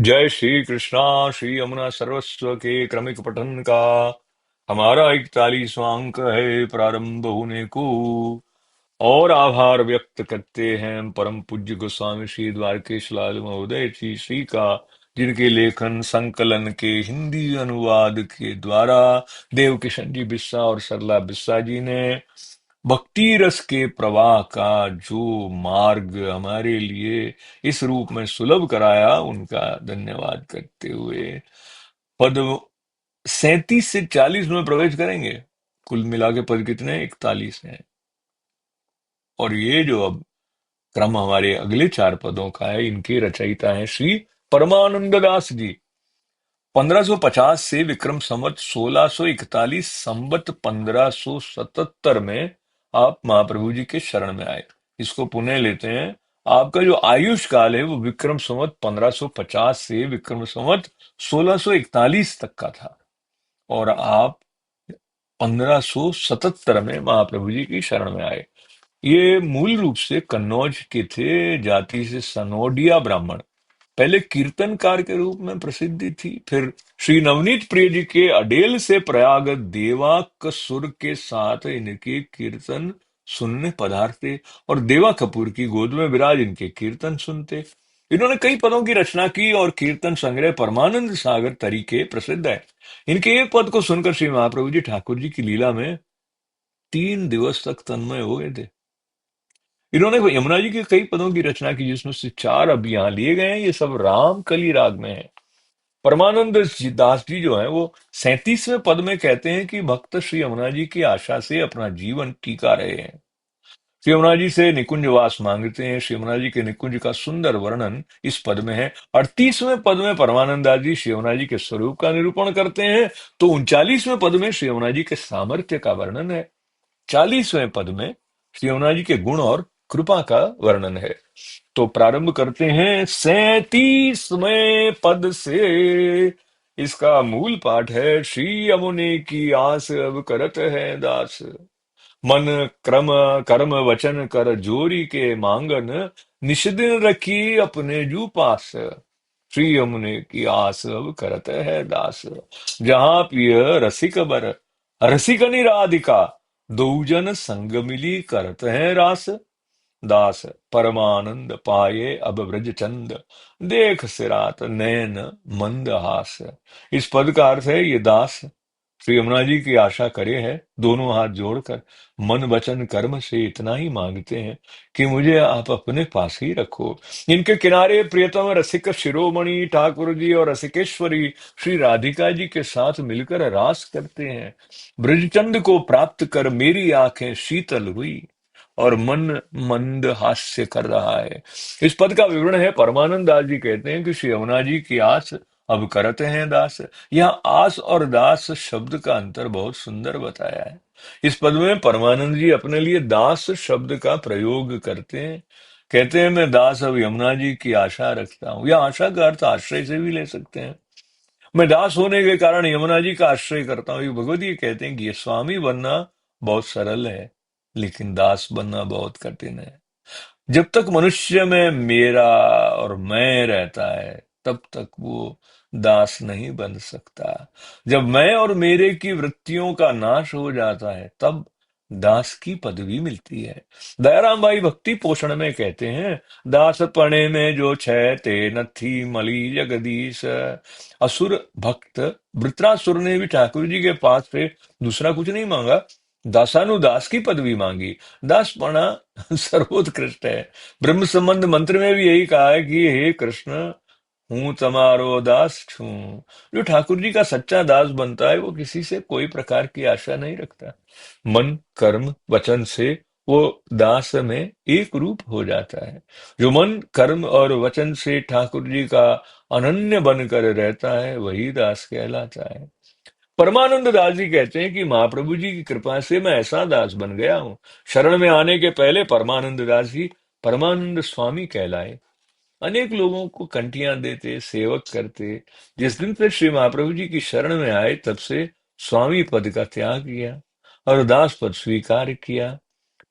जय श्री कृष्णा। श्री यमुना सर्वस्व के क्रमिक पठन का हमारा 41वां अंक है प्रारंभ होने को। और आभार व्यक्त करते हैं परम पूज्य गोस्वामी श्री द्वारकेश लाल महोदय जी श्री का, जिनके लेखन संकलन के हिंदी अनुवाद के द्वारा देव किशन जी बिस्सा और सरला बिस्सा जी ने भक्ति रस के प्रवाह का जो मार्ग हमारे लिए इस रूप में सुलभ कराया, उनका धन्यवाद करते हुए पद 37 से 40 में प्रवेश करेंगे। कुल मिला के पद कितने? 41 हैं। और ये जो अब क्रम हमारे अगले 4 पदों का है, इनके रचयिता हैं श्री परमानंद दास जी। 1550 से विक्रम संवत 1641 संवत 1577 में आप महाप्रभु जी के शरण में आए। इसको पुनः लेते हैं। आपका जो आयुष काल है वो विक्रम संवत 1550 से विक्रम संवत 1641 तक का था, और आप 1577 में महाप्रभु जी की शरण में आए। ये मूल रूप से कन्नौज के थे, जाति से सनोडिया ब्राह्मण। पहले कीर्तनकार के रूप में प्रसिद्धि थी, फिर श्री नवनीत प्रिय जी के अडेल से प्रयाग देवा सुर के साथ इनके कीर्तन सुनने पधारते, और देवा कपूर की गोद में विराज इनके कीर्तन सुनते। इन्होंने कई पदों की रचना की और कीर्तन संग्रह परमानंद सागर तरीके प्रसिद्ध है। इनके एक पद को सुनकर श्री महाप्रभु जी ठाकुर जी की लीला में 3 दिवस तक तन्मय हो गए थे। इन्होंने यमुना जी के कई पदों की रचना की, जिसमें से 4 अब यहाँ लिए गए हैं। ये सब रामकली राग में है। परमानंद दास जी जो है वो 37वें पद में कहते हैं कि भक्त श्री यमुना जी की आशा से अपना जीवन टीका रहे हैं। श्री यमुना जी से निकुंजवास मांगते हैं। श्री यमुना जी के निकुंज का सुंदर वर्णन इस पद में है। 38वें पद में परमानंद दास जी श्री यमुना जी के स्वरूप का निरूपण करते हैं, तो 39वें पद में श्री यमुना जी के सामर्थ्य का वर्णन है। 40वें पद में श्री यमुना जी के गुण और कृपा का वर्णन है। तो प्रारंभ करते हैं 37वें पद से। इसका मूल पाठ है, श्री यमुने की आस अब करत है दास, मन क्रम कर्म वचन कर जोरी के मांगन, निष दिन रखी अपने जू पास, श्री यमुने की आस अब करत है दास। जहां पिय रसिक बर, रसिकनी राधिका, दो जन संग मिली करत है रास, दास परमानंद पाए अब ब्रज चंद, देख सिरात नैन मंद हास। इस पद का अर्थ है, ये दास श्री यमुना जी की आशा करे है, दोनों हाथ जोड़कर मन वचन कर्म से इतना ही मांगते हैं कि मुझे आप अपने पास ही रखो। इनके किनारे प्रियतम रसिक शिरोमणि ठाकुर जी और रसिकेश्वरी श्री राधिका जी के साथ मिलकर रास करते हैं। ब्रजचंद को प्राप्त कर मेरी आंखें शीतल हुई और मन मंद हास्य कर रहा है। इस पद का विवरण है। परमानंद दास जी कहते हैं कि श्री यमुना जी की आस अब करते हैं दास। यहाँ आस और दास शब्द का अंतर बहुत सुंदर बताया है। इस पद में परमानंद जी अपने लिए दास शब्द का प्रयोग करते हैं। कहते हैं, मैं दास अब यमुना जी की आशा रखता हूँ। यह आशा का अर्थ आश्रय से भी ले सकते हैं। मैं दास होने के कारण यमुना जी का आश्रय करता हूँ। ये भगवत जी कहते हैं कि ये स्वामी बनना बहुत सरल है, लेकिन दास बनना बहुत कठिन है। जब तक मनुष्य में मेरा और मैं रहता है, तब तक वो दास नहीं बन सकता। जब मैं और मेरे की वृत्तियों का नाश हो जाता है, तब दास की पदवी मिलती है। दयाराम भाई भक्ति पोषण में कहते हैं, दास पणे में जो छे ते नथी मली जगदीश। असुर भक्त वृत्रासुर ने भी ठाकुर जी के पास से दूसरा कुछ नहीं मांगा, दासानुदास की पदवी मांगी। दास पना सर्वोत्कृष्ट है। ब्रह्म संबंध मंत्र में भी यही कहा है कि हे कृष्ण, हूं तमारो दास छू। जो ठाकुर जी का सच्चा दास बनता है, वो किसी से कोई प्रकार की आशा नहीं रखता। मन कर्म वचन से वो दास में एक रूप हो जाता है। जो मन कर्म और वचन से ठाकुर जी का अनन्य बनकर रहता है, वही दास कहलाता है। परमानंद दास जी कहते हैं कि महाप्रभु जी की कृपा से मैं ऐसा दास बन गया हूं। शरण में आने के पहले परमानंद दास जी परमानंद स्वामी कहलाए। अनेक लोगों को कंठियां देते, सेवक करते। जिस दिन से श्री महाप्रभु जी की शरण में आए, तब से स्वामी पद का त्याग किया और दास पद स्वीकार किया।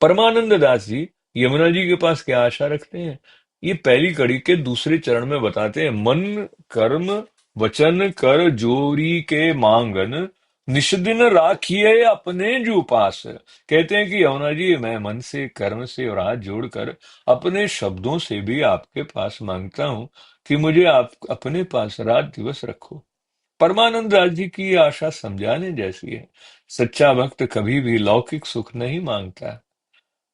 परमानंद दास जी यमुना जी के पास क्या आशा रखते हैं? ये पहली कड़ी के दूसरे चरण में बताते हैं। मन कर्म वचन कर जोरी के मांगन, निष दिन राखिए अपने जो पास। कहते हैं कि यमुना जी, मैं मन से कर्म से और हाथ जोड़कर अपने शब्दों से भी आपके पास मांगता हूं कि मुझे आप अपने पास रात दिवस रखो। परमानंद दास जी की ये आशा समझाने जैसी है। सच्चा भक्त कभी भी लौकिक सुख नहीं मांगता,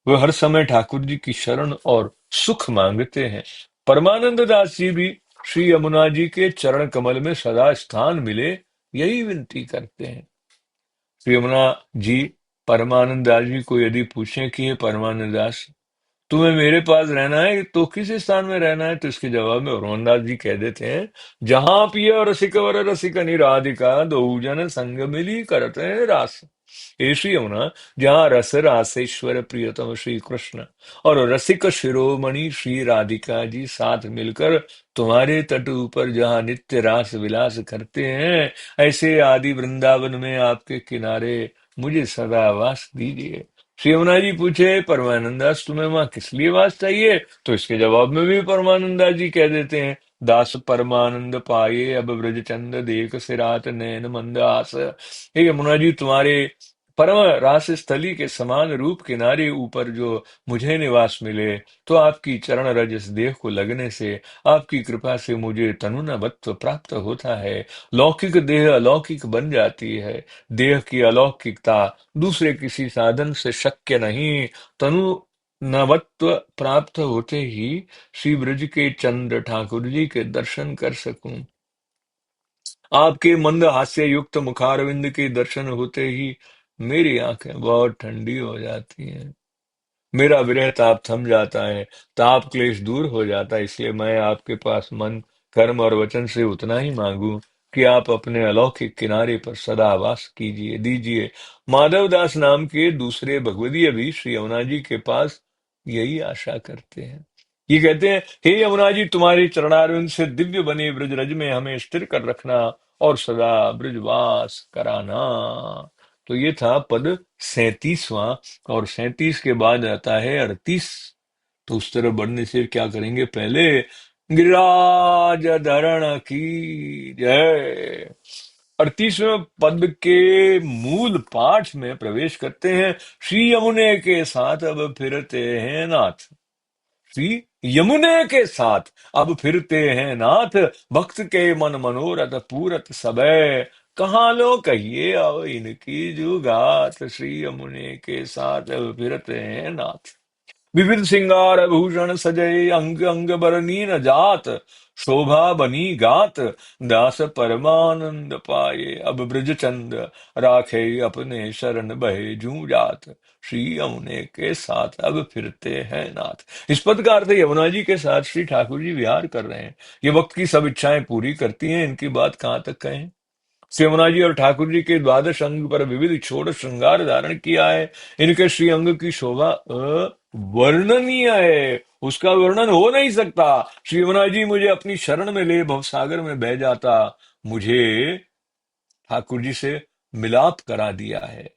वह हर समय ठाकुर जी की शरण और सुख मांगते हैं। परमानंद दास जी भी श्री यमुना जी के चरण कमल में सदा स्थान मिले, यही विनती करते हैं। श्री यमुना जी परमानंद दास जी को यदि पूछें कि हे परमानंद दास, तुम्हें मेरे पास रहना है तो किस स्थान में रहना है, तो इसके जवाब में रोहनदास जी कह देते हैं, जहां पिय रसिक वर रसिक निराधिका, दो जन संग मिली करते हैं रास। हे श्री यमुना, जहां रस रासेश्वर प्रियतम श्री कृष्ण और रसिक शिरोमणि श्री राधिका जी साथ मिलकर तुम्हारे तट ऊपर जहां नित्य रास विलास करते हैं, ऐसे आदि वृंदावन में आपके किनारे मुझे सदा वास दीजिए। श्री यमुना जी पूछे, परमानंदास तुम्हें वहां किस लिए वास चाहिए, तो इसके जवाब में भी परमानंदास जी कह देते हैं, दास परमानंद पाए अब ब्रज चंद देख सिरात नैन मंद आस। हे यमुना जी, तुम्हारे परम रास स्थली के समान रूप किनारे ऊपर जो मुझे निवास मिले, तो आपकी चरण रज इस देह को लगने से, आपकी कृपा से मुझे तनुनवत्व प्राप्त होता है। लौकिक देह अलौकिक बन जाती है। देह की अलौकिकता दूसरे किसी साधन से शक्य नहीं। तनु नवत्व प्राप्त होते ही श्री ब्रज के चंद्र ठाकुर जी के दर्शन कर सकूं, आपके मंद हास्य युक्त मुखारविंद के दर्शन होते ही मेरी आंखें बहुत ठंडी हो जाती हैं, मेरा विरह ताप थम जाता है, ताप क्लेश दूर हो जाता है। इसलिए मैं आपके पास मन कर्म और वचन से उतना ही मांगू कि आप अपने अलौकिक किनारे पर सदा वास कीजिए दीजिए। माधव दास नाम के दूसरे भगवदीय भी श्री यमुना जी के पास यही आशा करते हैं। ये कहते हैं, हे यमुना जी, तुम्हारे चरणारविंद से दिव्य बने ब्रज रज में हमें स्थिर कर रखना और सदा ब्रजवास कराना। तो ये था पद 37वां। और 37 के बाद आता है 38। तो उस तरफ बढ़ने से क्या करेंगे, पहले गिरिराज धरण की जय। 38वें पद के मूल पाठ में प्रवेश करते हैं। श्री यमुने के साथ अब फिरते हैं नाथ, श्री यमुने के साथ अब फिरते हैं नाथ, भक्त के मन मनोरथ पूरत सबे, कहाँ लो कहिए अब इनकी जुगात। श्री यमुने के साथ अब फिरते हैं नाथ, विविध सिंगार भूषण सजय अंग अंग बरनी न जात, शोभा बनी गात, दास परमानंद पाए अब ब्रज चंद, राखे अपने शरण बहे जू जात। श्री यमुने के साथ अब फिरते हैं नाथ। इस पद का अर्थ है, यमुना जी के साथ श्री ठाकुर जी विहार कर रहे हैं। ये वक्त की सब इच्छाएं पूरी करती हैं, इनकी बात कहाँ तक कहें। श्री यमुना जी और ठाकुर जी के द्वादश अंग पर विविध षोडश श्रृंगार धारण किया है। इनके श्री अंग की शोभा अवर्णनीय है, उसका वर्णन हो नहीं सकता। श्री यमुना जी मुझे अपनी शरण में ले भवसागर में बह जाता, मुझे ठाकुर जी से मिलाप करा दिया है।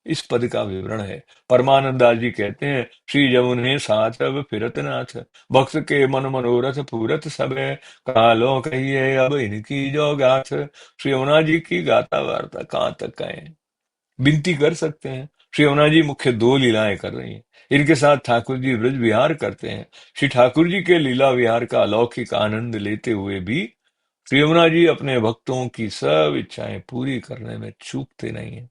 इस पद का विवरण है। परमानंद दास जी कहते हैं, श्री यमुने साथ अब फिरत नाथ, भक्त के मन मनोरथ पूरत सबे, कालो कहिए अब इनकी जो गाथ। श्री यमुना जी की गाथा वार्ता कहाँ तक कहें, विनती कर सकते हैं। श्री यमुना जी मुख्य दो लीलाएं कर रही हैं। इनके साथ ठाकुर जी ब्रज विहार करते हैं। श्री ठाकुर जी के लीला विहार का अलौकिक आनंद लेते हुए भी श्री यमुना जी अपने भक्तों की सब इच्छाएं पूरी करने में चूकते नहीं है।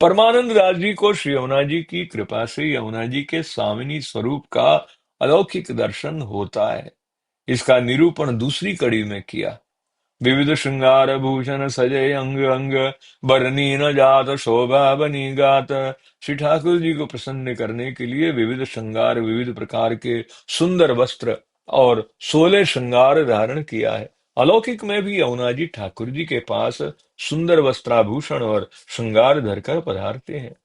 परमानंद दास जी को श्री यमुना जी की कृपा से यमुना जी के स्वामिनी स्वरूप का अलौकिक दर्शन होता है। इसका निरूपण दूसरी कड़ी में किया। विविध श्रृंगार भूषण सजय अंग अंग, बरनी न जात शोभा बनी गात। श्री ठाकुर जी को प्रसन्न करने के लिए विविध श्रृंगार, विविध प्रकार के सुंदर वस्त्र और 16 श्रृंगार धारण किया है। अलौकिक में भी यमुना जी ठाकुर जी के पास सुंदर वस्त्राभूषण और श्रृंगार धरकर पधारते हैं,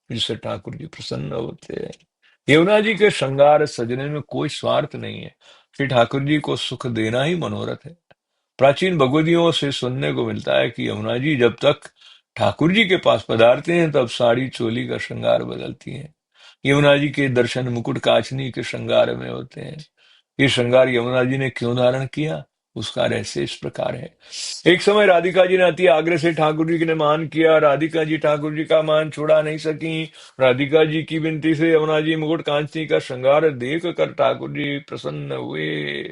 जिससे ठाकुर जी प्रसन्न होते हैं। यमुना जी के श्रृंगार सजने में कोई स्वार्थ नहीं है, श्री ठाकुर जी को सुख देना ही मनोरथ है। प्राचीन भगवदियों से सुनने को मिलता है कि यमुना जी जब तक ठाकुर जी के पास पधारते हैं, तब साड़ी चोली का श्रृंगार बदलती हैं। यमुना जी के दर्शन मुकुट काचनी के श्रृंगार में होते हैं। ये श्रृंगार यमुना जी ने क्यों धारण किया, उसका रहस्य इस प्रकार है। एक समय राधिका जी ने अति आग्रह से ठाकुर जी ने मान किया। राधिका जी ठाकुर जी का मान छुड़ा नहीं सकी। राधिका जी की विनती से यमुना जी मुकुट कांचनी का श्रृंगार देख कर ठाकुर जी प्रसन्न हुए।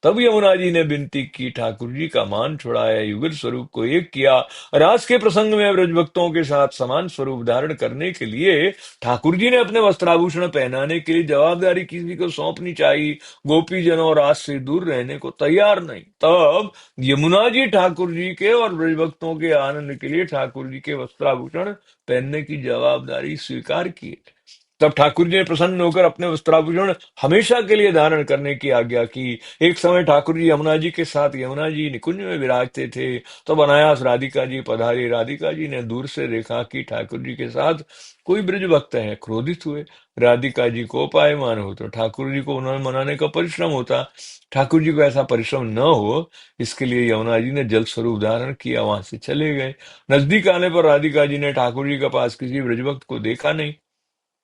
तब यमुना जी ने विनती की, ठाकुर जी का मान छुड़ाया, युगल स्वरूप को एक किया। रास के प्रसंग में ब्रज भक्तों के साथ समान स्वरूप धारण करने के लिए ठाकुर जी ने अपने वस्त्राभूषण पहनाने के लिए जवाबदारी किसी को सौंपनी चाहिए। गोपी जनों रास से दूर रहने को तैयार नहीं। तब यमुना जी ठाकुर जी के और ब्रज भक्तों के आनंद के लिए ठाकुर जी के वस्त्राभूषण पहनने की जवाबदारी स्वीकार की। तब ठाकुर जी ने प्रसन्न होकर अपने वस्त्राभूषण हमेशा के लिए धारण करने की आज्ञा की। एक समय ठाकुर जी यमुना जी के साथ यमुना जी निकुंज में विराजते थे, तो अनायास राधिका जी पधारी। राधिका जी ने दूर से देखा कि ठाकुर जी के साथ कोई ब्रज भक्त है, क्रोधित हुए। राधिका जी को पायमान हो तो ठाकुर जी को उन्होंने मनाने का परिश्रम होता। ठाकुर जी को ऐसा परिश्रम न हो, इसके लिए यमुना जी ने जल स्वरूप धारण किया, वहां से चले गए। नजदीक आने पर राधिका जी ने ठाकुर जी के पास किसी ब्रजभक्त को देखा नहीं,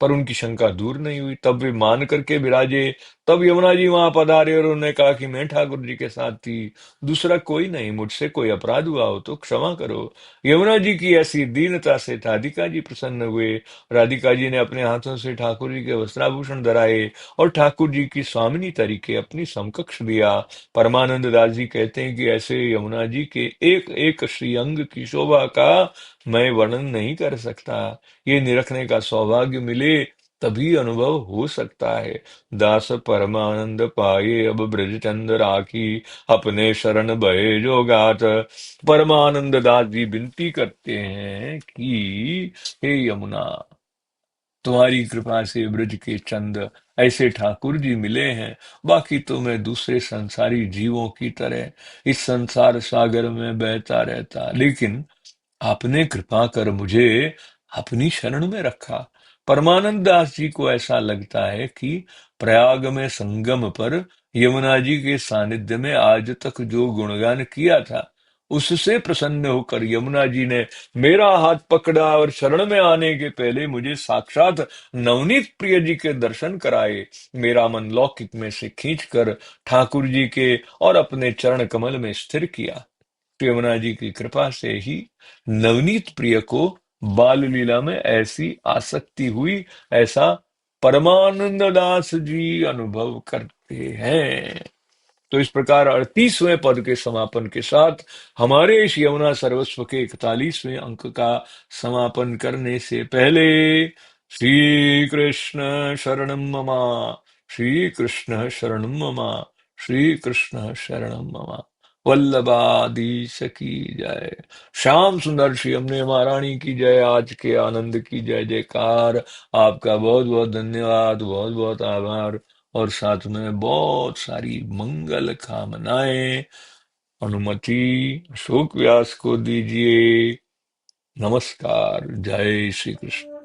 पर उनकी शंका दूर नहीं हुई। तब वे मान करके विराजे। तब यमुना जी वहां पधारे और उन्होंने कहा कि मैं ठाकुर जी के साथ थी, दूसरा कोई नहीं, मुझसे कोई अपराध हुआ हो तो क्षमा करो। यमुना जी की ऐसी दीनता से राधिका जी प्रसन्न हुए। राधिका जी ने अपने हाथों से ठाकुर जी के वस्त्राभूषण धराए और ठाकुर जी की स्वामिनी तरीके अपनी समकक्ष दिया। परमानंद दास जी कहते हैं कि ऐसे यमुना जी के एक एक श्रीअंग की शोभा का मैं वर्णन नहीं कर सकता। ये निरखने का सौभाग्य मिले तभी अनुभव हो सकता है। दास परमानंद पाए अब ब्रज चंद राखी, अपने शरण भये जो गात। परमानंद दास जी विनती करते हैं कि हे यमुना, तुम्हारी कृपा से ब्रज के चंद ऐसे ठाकुर जी मिले हैं। बाकी तो मैं दूसरे संसारी जीवों की तरह इस संसार सागर में बहता रहता, लेकिन आपने कृपा कर मुझे अपनी शरण में रखा। परमानंद दास जी को ऐसा लगता है कि प्रयाग में संगम पर यमुना जी के सानिध्य में आज तक जो गुणगान किया था, उससे प्रसन्न होकर यमुना जी ने मेरा हाथ पकड़ा और शरण में आने के पहले मुझे साक्षात नवनीत प्रिय जी के दर्शन कराए। मेरा मन लौकिक में से खींचकर ठाकुर जी के और अपने चरण कमल में स्थिर किया। यमुना जी की कृपा से ही नवनीत प्रिय को बाल लीला में ऐसी आसक्ति हुई, ऐसा परमानंद दास जी अनुभव करते हैं। तो इस प्रकार 38वें पद के समापन के साथ हमारे इस यमुना सर्वस्व के 41वें अंक का समापन करने से पहले श्री कृष्ण शरणम ममा, श्री कृष्ण शरणम ममा, श्री कृष्ण शरणम ममा। वल्लभाधीश की जय। श्याम सुंदर श्री हमने महारानी की जय। आज के आनंद की जय जयकार। आपका बहुत बहुत धन्यवाद, बहुत बहुत आभार। और साथ में बहुत सारी मंगल कामनाएं अनुमति अशोक व्यास को दीजिए। नमस्कार। जय श्री कृष्ण।